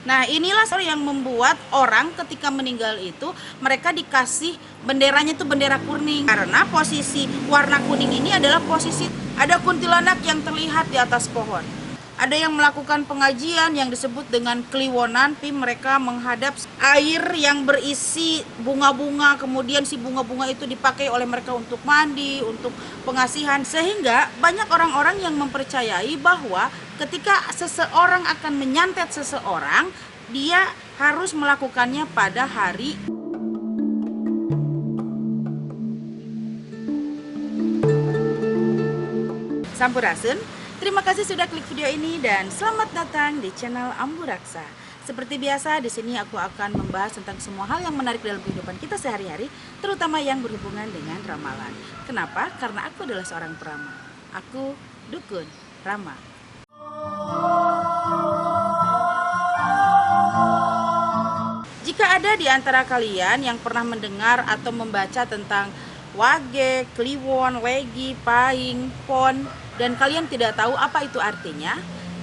Nah, inilah yang membuat orang ketika meninggal itu mereka dikasih benderanya itu bendera kuning. Karena posisi warna kuning ini adalah posisi ada kuntilanak yang terlihat di atas pohon. Ada yang melakukan pengajian yang disebut dengan kliwonan, tapi mereka menghadap air yang berisi bunga-bunga, kemudian si bunga-bunga itu dipakai oleh mereka untuk mandi, untuk pengasihan, sehingga banyak orang-orang yang mempercayai bahwa ketika seseorang akan menyantet seseorang, dia harus melakukannya pada hari Sampurasun. Terima kasih sudah klik video ini dan selamat datang di channel Amburaksa. Seperti biasa, di sini aku akan membahas tentang semua hal yang menarik dalam kehidupan kita sehari-hari, terutama yang berhubungan dengan ramalan. Kenapa? Karena aku adalah seorang peramal. Aku dukun ramal. Jika ada di antara kalian yang pernah mendengar atau membaca tentang wage, kliwon, legi, pahing, pon, dan kalian tidak tahu apa itu artinya,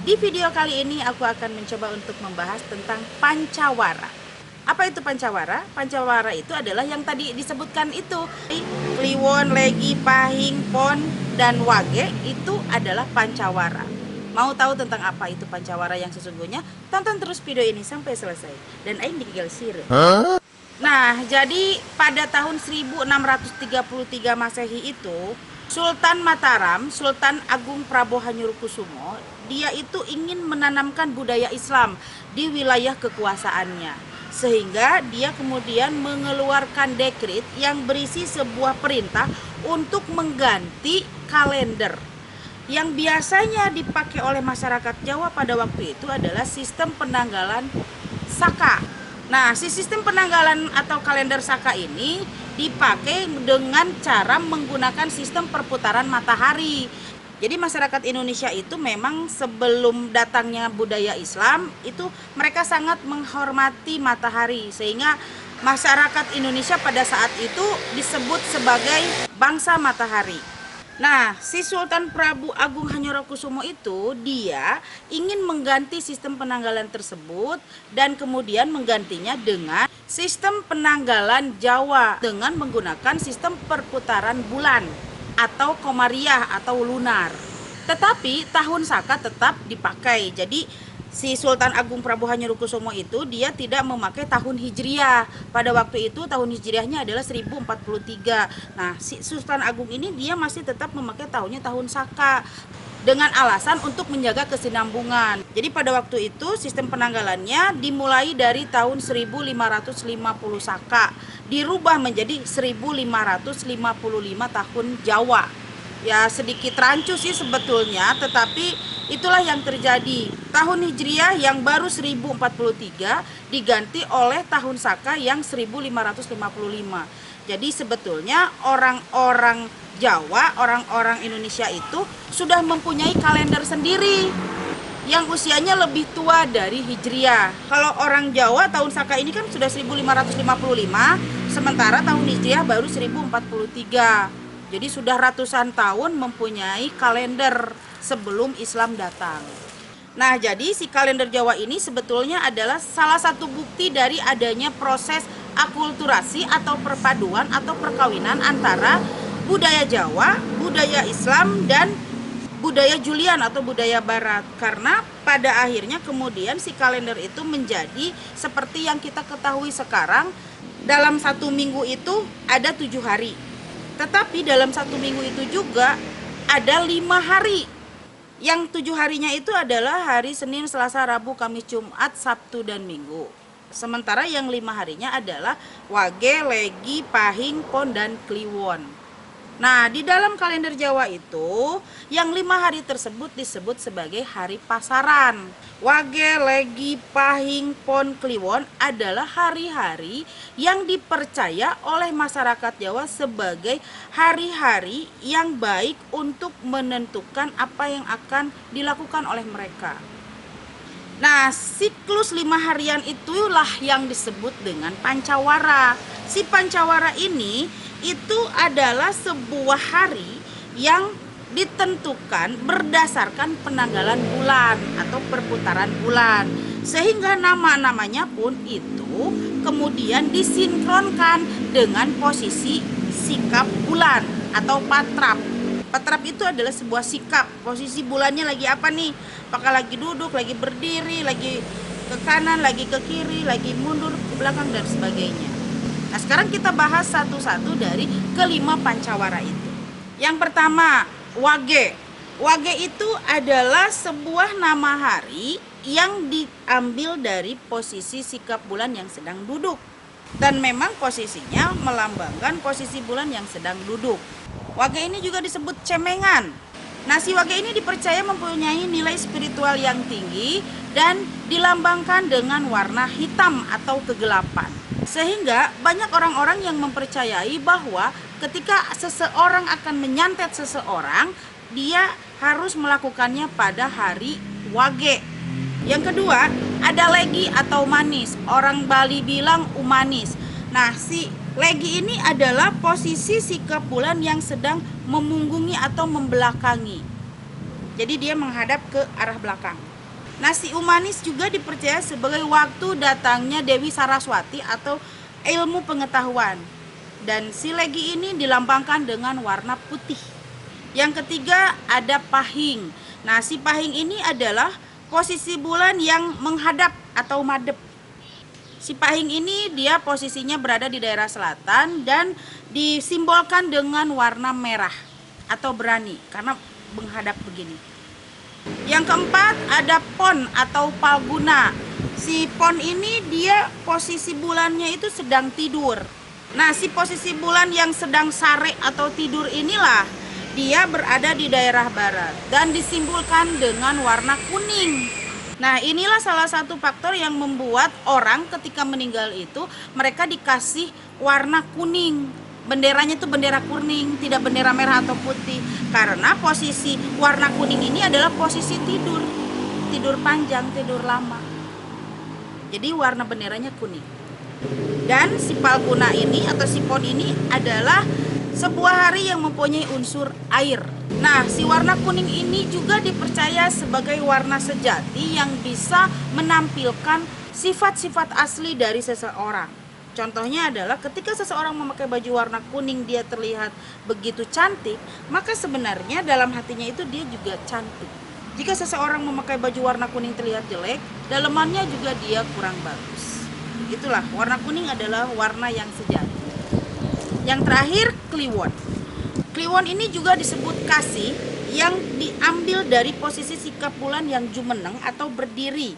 di video kali ini aku akan mencoba untuk membahas tentang pancawara. Apa itu pancawara? Pancawara itu adalah yang tadi disebutkan itu. Kliwon, legi, pahing, pon, dan wage itu adalah pancawara. Mau tahu tentang apa itu pancawara yang sesungguhnya? Tonton terus video ini sampai selesai. Dan aing dikigel sire. Nah, jadi pada tahun 1633 Masehi itu, Sultan Mataram, Sultan Agung Prabu Hanyurukusumo, dia itu ingin menanamkan budaya Islam di wilayah kekuasaannya. Sehingga dia kemudian mengeluarkan dekret yang berisi sebuah perintah untuk mengganti kalender. Yang biasanya dipakai oleh masyarakat Jawa pada waktu itu adalah sistem penanggalan Saka. Nah, si sistem penanggalan atau kalender Saka ini dipakai dengan cara menggunakan sistem perputaran matahari. Jadi masyarakat Indonesia itu memang sebelum datangnya budaya Islam itu mereka sangat menghormati matahari, sehingga masyarakat Indonesia pada saat itu disebut sebagai bangsa matahari. Nah, si Sultan Prabu Agung Hanyurukusumo itu dia ingin mengganti sistem penanggalan tersebut dan kemudian menggantinya dengan sistem penanggalan Jawa dengan menggunakan sistem perputaran bulan atau komariah atau lunar. Tetapi tahun Saka tetap dipakai. Jadi si Sultan Agung Prabu Hanyurukusumo itu dia tidak memakai tahun Hijriah. Pada waktu itu tahun Hijriahnya adalah 1043. Nah, si Sultan Agung ini dia masih tetap memakai tahunnya tahun Saka dengan alasan untuk menjaga kesinambungan. Jadi pada waktu itu sistem penanggalannya dimulai dari tahun 1550 Saka, dirubah menjadi 1555 tahun Jawa. Ya sedikit rancu sih sebetulnya, tetapi itulah yang terjadi. Tahun Hijriah yang baru 1043 diganti oleh tahun Saka yang 1555. Jadi sebetulnya orang-orang Jawa, orang-orang Indonesia itu sudah mempunyai kalender sendiri yang usianya lebih tua dari Hijriah. Kalau orang Jawa tahun Saka ini kan sudah 1555, sementara tahun Hijriah baru 1043. Jadi sudah ratusan tahun mempunyai kalender sebelum Islam datang. Nah, jadi si kalender Jawa ini sebetulnya adalah salah satu bukti dari adanya proses akulturasi atau perpaduan atau perkawinan antara budaya Jawa, budaya Islam, dan budaya Julian atau budaya Barat. Karena pada akhirnya kemudian si kalender itu menjadi seperti yang kita ketahui sekarang. Dalam satu minggu itu ada 7 hari. Tetapi dalam satu minggu itu juga ada 5 hari. Yang 7 harinya itu adalah hari Senin, Selasa, Rabu, Kamis, Jumat, Sabtu, dan Minggu. Sementara yang 5 harinya adalah wage, legi, pahing, pon, dan kliwon. Nah, di dalam kalender Jawa itu, yang 5 hari tersebut disebut sebagai hari pasaran. Wage, legi, pahing, pon, kliwon adalah hari-hari yang dipercaya oleh masyarakat Jawa sebagai hari-hari yang baik untuk menentukan apa yang akan dilakukan oleh mereka. Nah, siklus 5 harian itulah yang disebut dengan pancawara. Si pancawara ini itu adalah sebuah hari yang ditentukan berdasarkan penanggalan bulan atau perputaran bulan, sehingga nama-namanya pun itu kemudian disinkronkan dengan posisi sikap bulan atau patrap. Patrap itu adalah sebuah sikap, posisi bulannya lagi apa nih, apakah lagi duduk, lagi berdiri, lagi ke kanan, lagi ke kiri, lagi mundur ke belakang dan sebagainya. Nah, sekarang kita bahas satu-satu dari kelima pancawara itu. Yang pertama, Wage. Wage itu adalah sebuah nama hari yang diambil dari posisi sikap bulan yang sedang duduk. Dan memang posisinya melambangkan posisi bulan yang sedang duduk. Wage ini juga disebut cemengan. Nah, si wage ini dipercaya mempunyai nilai spiritual yang tinggi dan dilambangkan dengan warna hitam atau kegelapan. Sehingga banyak orang-orang yang mempercayai bahwa ketika seseorang akan menyantet seseorang, dia harus melakukannya pada hari Wage. Yang kedua, ada legi atau manis. Orang Bali bilang umanis. Nah, si legi ini adalah posisi sikap bulan yang sedang memunggungi atau membelakangi. Jadi dia menghadap ke arah belakang. Nah, si umanis juga dipercaya sebagai waktu datangnya Dewi Saraswati atau ilmu pengetahuan. Dan si legi ini dilambangkan dengan warna putih. Yang ketiga, ada pahing. Nah, si pahing ini adalah posisi bulan yang menghadap atau madep. Si pahing ini dia posisinya berada di daerah selatan dan disimbolkan dengan warna merah atau berani karena menghadap begini. Yang keempat, ada pon atau palguna. Si pon ini dia posisi bulannya itu sedang tidur. Nah, si posisi bulan yang sedang sare atau tidur inilah dia berada di daerah barat dan disimbolkan dengan warna kuning. Nah, inilah salah satu faktor yang membuat orang ketika meninggal itu mereka dikasih warna kuning. Benderanya itu bendera kuning, tidak bendera merah atau putih. Karena posisi warna kuning ini adalah posisi tidur. Tidur panjang, tidur lama. Jadi warna benderanya kuning. Dan si palguna ini atau si pon ini adalah sebuah hari yang mempunyai unsur air. Nah, si warna kuning ini juga dipercaya sebagai warna sejati yang bisa menampilkan sifat-sifat asli dari seseorang. Contohnya adalah ketika seseorang memakai baju warna kuning dia terlihat begitu cantik, maka sebenarnya dalam hatinya itu dia juga cantik. Jika seseorang memakai baju warna kuning terlihat jelek, dalamannya juga dia kurang bagus. Itulah, warna kuning adalah warna yang sejati. Yang terakhir, kliwon. Kliwon ini juga disebut kasih yang diambil dari posisi sikap bulan yang jumeneng atau berdiri.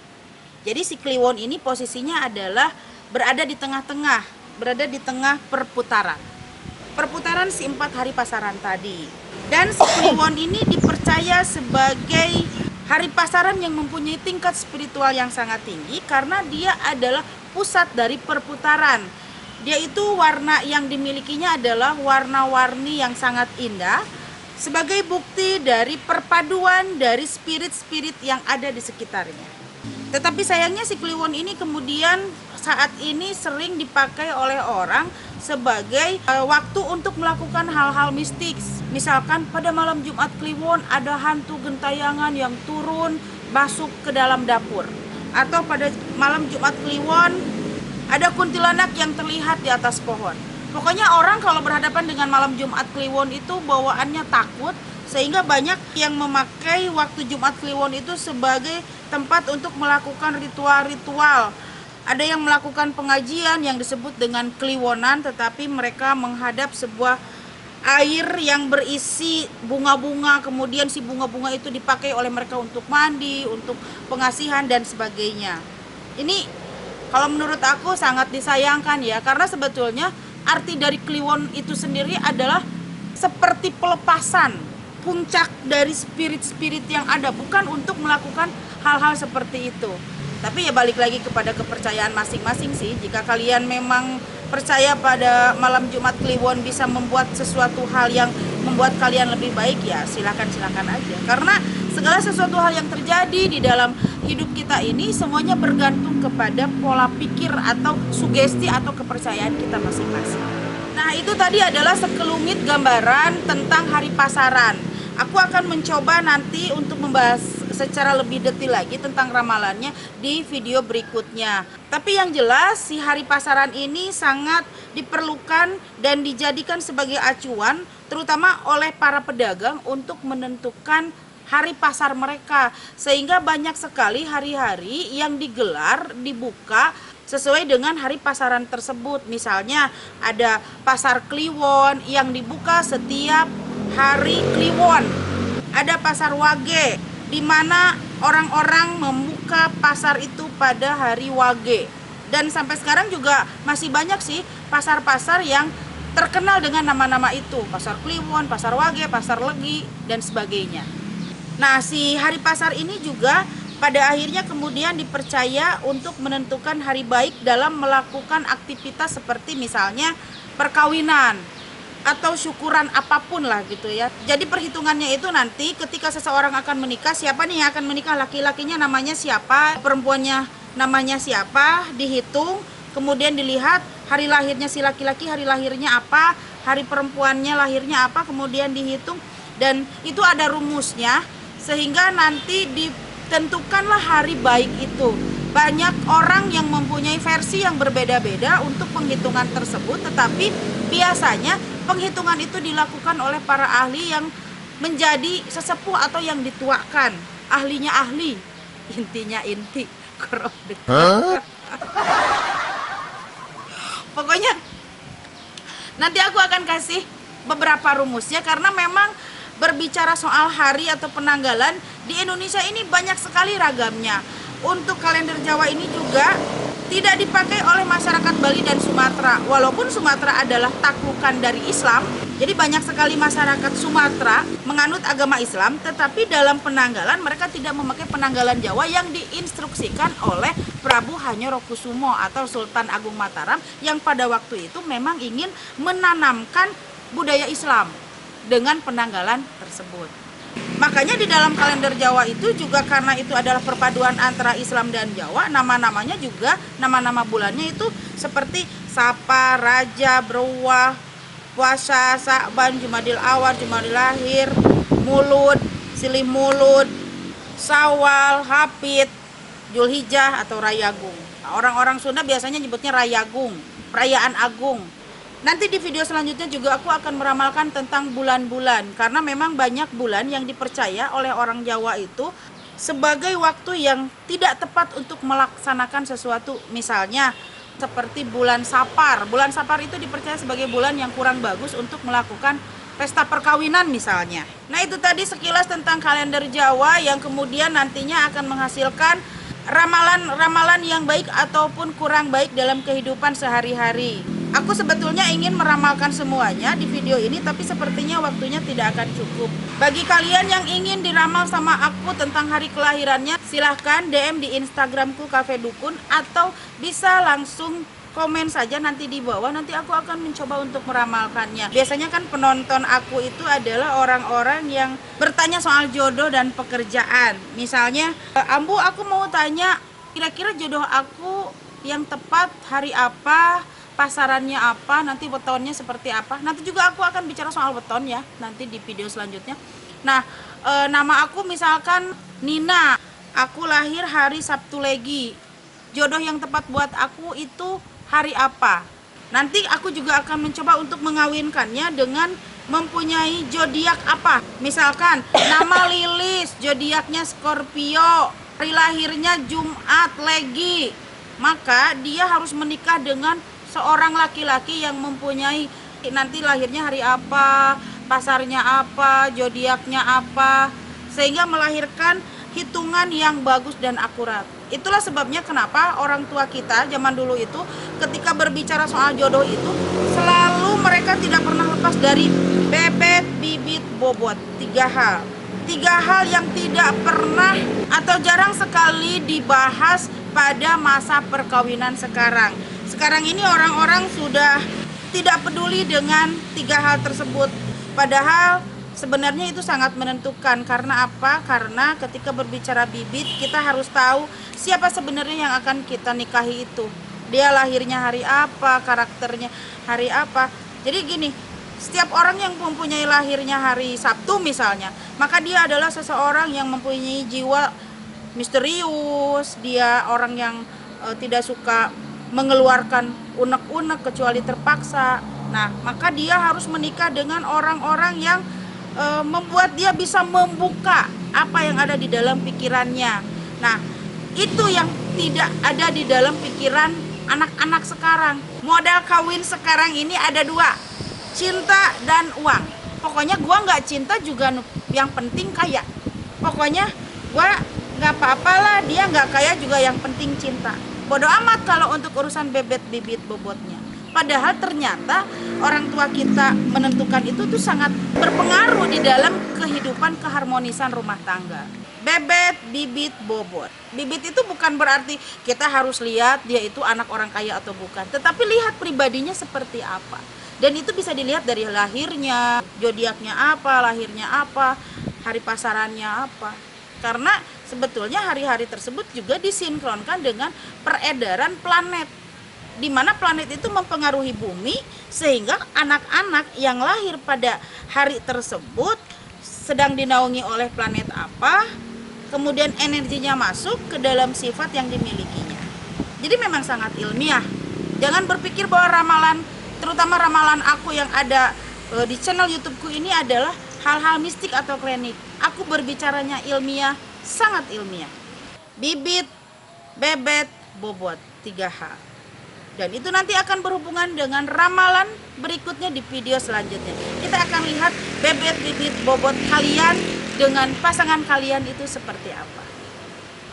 Jadi si kliwon ini posisinya adalah berada di tengah-tengah, berada di tengah perputaran. Perputaran si 4 hari pasaran tadi. Dan si kliwon ini dipercaya sebagai hari pasaran yang mempunyai tingkat spiritual yang sangat tinggi karena dia adalah pusat dari perputaran. Dia itu warna yang dimilikinya adalah warna-warni yang sangat indah sebagai bukti dari perpaduan dari spirit-spirit yang ada di sekitarnya. Tetapi sayangnya si kliwon ini kemudian saat ini sering dipakai oleh orang sebagai waktu untuk melakukan hal-hal mistik. Misalkan pada malam Jumat Kliwon ada hantu gentayangan yang turun masuk ke dalam dapur. Atau pada malam Jumat Kliwon ada kuntilanak yang terlihat di atas pohon. Pokoknya orang kalau berhadapan dengan malam Jumat Kliwon itu bawaannya takut, sehingga banyak yang memakai waktu Jumat Kliwon itu sebagai tempat untuk melakukan ritual-ritual. Ada yang melakukan pengajian yang disebut dengan kliwonan, tetapi mereka menghadap sebuah air yang berisi bunga-bunga, kemudian si bunga-bunga itu dipakai oleh mereka untuk mandi, untuk pengasihan dan sebagainya. Ini kalau menurut aku sangat disayangkan ya, karena sebetulnya arti dari kliwon itu sendiri adalah seperti pelepasan puncak dari spirit-spirit yang ada, bukan untuk melakukan hal-hal seperti itu. Tapi ya balik lagi kepada kepercayaan masing-masing sih. Jika kalian memang percaya pada malam Jumat Kliwon bisa membuat sesuatu hal yang membuat kalian lebih baik, ya silakan aja. Karena segala sesuatu hal yang terjadi di dalam hidup kita ini semuanya bergantung kepada pola pikir atau sugesti atau kepercayaan kita masing-masing. Nah, itu tadi adalah sekelumit gambaran tentang hari pasaran Aku akan mencoba nanti untuk membahas secara lebih detail lagi tentang ramalannya di video berikutnya. Tapi yang jelas si hari pasaran ini sangat diperlukan dan dijadikan sebagai acuan terutama oleh para pedagang untuk menentukan hari pasar mereka, sehingga banyak sekali hari-hari yang dibuka sesuai dengan hari pasaran tersebut. Misalnya ada pasar Kliwon yang dibuka setiap hari Kliwon, ada pasar Wage di mana orang-orang membuka pasar itu pada hari Wage. Dan sampai sekarang juga masih banyak sih pasar-pasar yang terkenal dengan nama-nama itu, pasar Kliwon, pasar Wage, pasar Legi dan sebagainya. Nah, si hari pasar ini juga pada akhirnya kemudian dipercaya untuk menentukan hari baik dalam melakukan aktivitas seperti misalnya perkawinan atau syukuran apapun lah gitu ya. Jadi perhitungannya itu nanti ketika seseorang akan menikah, siapa nih yang akan menikah, laki-lakinya namanya siapa, perempuannya namanya siapa, dihitung, kemudian dilihat hari lahirnya si laki-laki, hari lahirnya apa, hari perempuannya lahirnya apa, kemudian dihitung, dan itu ada rumusnya sehingga nanti ditentukanlah hari baik itu. Banyak orang yang mempunyai versi yang berbeda-beda untuk penghitungan tersebut, tetapi biasanya penghitungan itu dilakukan oleh para ahli yang menjadi sesepuh atau yang dituakan. Ahlinya ahli, intinya inti. Pokoknya nanti aku akan kasih beberapa rumusnya, karena memang berbicara soal hari atau penanggalan di Indonesia ini banyak sekali ragamnya. Untuk kalender Jawa ini juga tidak dipakai oleh masyarakat Bali dan Sumatera. Walaupun Sumatera adalah taklukan dari Islam, jadi banyak sekali masyarakat Sumatera menganut agama Islam, tetapi dalam penanggalan mereka tidak memakai penanggalan Jawa yang diinstruksikan oleh Prabu Hanyorokusumo atau Sultan Agung Mataram yang pada waktu itu memang ingin menanamkan budaya Islam dengan penanggalan tersebut. Makanya di dalam kalender Jawa itu juga karena itu adalah perpaduan antara Islam dan Jawa, nama-namanya juga, nama-nama bulannya itu seperti Sapa, Raja, Berwah, Puasa, Sa'ban, Jumadil Awal, Jumadil Akhir, Mulud, Silih Mulud, Sawal, Hapit, Julhijjah atau Rayagung. Orang-orang Sunda biasanya nyebutnya Rayagung, perayaan agung. Nanti di video selanjutnya juga aku akan meramalkan tentang bulan-bulan, karena memang banyak bulan yang dipercaya oleh orang Jawa itu sebagai waktu yang tidak tepat untuk melaksanakan sesuatu. Misalnya seperti bulan Sapar. Bulan Sapar itu dipercaya sebagai bulan yang kurang bagus untuk melakukan pesta perkawinan misalnya. Nah, itu tadi sekilas tentang kalender Jawa yang kemudian nantinya akan menghasilkan ramalan-ramalan yang baik ataupun kurang baik dalam kehidupan sehari-hari. Aku sebetulnya ingin meramalkan semuanya di video ini, tapi sepertinya waktunya tidak akan cukup. Bagi kalian yang ingin diramal sama aku tentang hari kelahirannya, silahkan DM di Instagramku Cafe Dukun, atau bisa langsung komen saja nanti di bawah, nanti aku akan mencoba untuk meramalkannya. Biasanya kan penonton aku itu adalah orang-orang yang bertanya soal jodoh dan pekerjaan. Misalnya, Ambu, aku mau tanya, kira-kira jodoh aku yang tepat hari apa, pasarannya apa, nanti wetonnya seperti apa. Nanti juga aku akan bicara soal weton ya, nanti di video selanjutnya. Nah, nama aku misalkan Nina, aku lahir hari Sabtu Legi. Jodoh yang tepat buat aku itu hari apa? Nanti aku juga akan mencoba untuk mengawinkannya dengan mempunyai zodiak apa. Misalkan nama Lilis, zodiaknya Scorpio, hari lahirnya Jumat Legi. Maka dia harus menikah dengan seorang laki-laki yang mempunyai nanti lahirnya hari apa, pasarnya apa, zodiaknya apa, sehingga melahirkan hitungan yang bagus dan akurat. Itulah sebabnya kenapa orang tua kita zaman dulu itu ketika berbicara soal jodoh itu selalu mereka tidak pernah lepas dari bebet, bibit, bobot. Tiga hal yang tidak pernah atau jarang sekali dibahas pada masa perkawinan sekarang. Sekarang ini orang-orang sudah tidak peduli dengan tiga hal tersebut. Padahal sebenarnya itu sangat menentukan. Karena apa? Karena ketika berbicara bibit, kita harus tahu siapa sebenarnya yang akan kita nikahi itu. Dia lahirnya hari apa, karakternya hari apa. Jadi gini, Setiap orang yang mempunyai lahirnya hari Sabtu misalnya, maka dia adalah seseorang yang mempunyai jiwa misterius, dia orang yang tidak suka mengeluarkan unek-unek kecuali terpaksa. Nah, maka dia harus menikah dengan orang-orang yang membuat dia bisa membuka apa yang ada di dalam pikirannya. Nah, itu yang tidak ada di dalam pikiran anak-anak sekarang. Modal kawin sekarang ini ada dua, cinta dan uang. Pokoknya gua nggak cinta juga, yang penting kaya. Pokoknya gua nggak apa-apa lah dia nggak kaya juga, yang penting cinta. Bodoh amat kalau untuk urusan bebet bibit bobotnya. Padahal ternyata orang tua kita menentukan itu tuh sangat berpengaruh di dalam kehidupan keharmonisan rumah tangga. Bebet, bibit, bobot. Bibit itu bukan berarti kita harus lihat dia itu anak orang kaya atau bukan, tetapi lihat pribadinya seperti apa. Dan itu bisa dilihat dari lahirnya, zodiaknya apa, lahirnya apa, hari pasarannya apa. Karena sebetulnya hari-hari tersebut juga disinkronkan dengan peredaran planet, di mana planet itu mempengaruhi bumi, sehingga anak-anak yang lahir pada hari tersebut sedang dinaungi oleh planet apa, kemudian energinya masuk ke dalam sifat yang dimilikinya. Jadi memang sangat ilmiah. Jangan berpikir bahwa ramalan, terutama ramalan aku yang ada di channel YouTubeku ini adalah hal-hal mistik atau klinik. Aku berbicaranya ilmiah, sangat ilmiah. Bibit, bebet, bobot, 3 hal. Dan itu nanti akan berhubungan dengan ramalan berikutnya di video selanjutnya. Kita akan lihat bebet, bibit, bobot kalian dengan pasangan kalian itu seperti apa.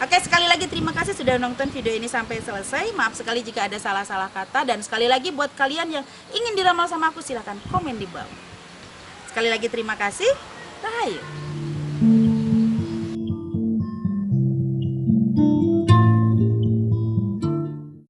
Oke, sekali lagi terima kasih sudah nonton video ini sampai selesai. Maaf sekali jika ada salah-salah kata. Dan sekali lagi buat kalian yang ingin diramal sama aku, silahkan komen di bawah. Sekali lagi terima kasih. Rahayu.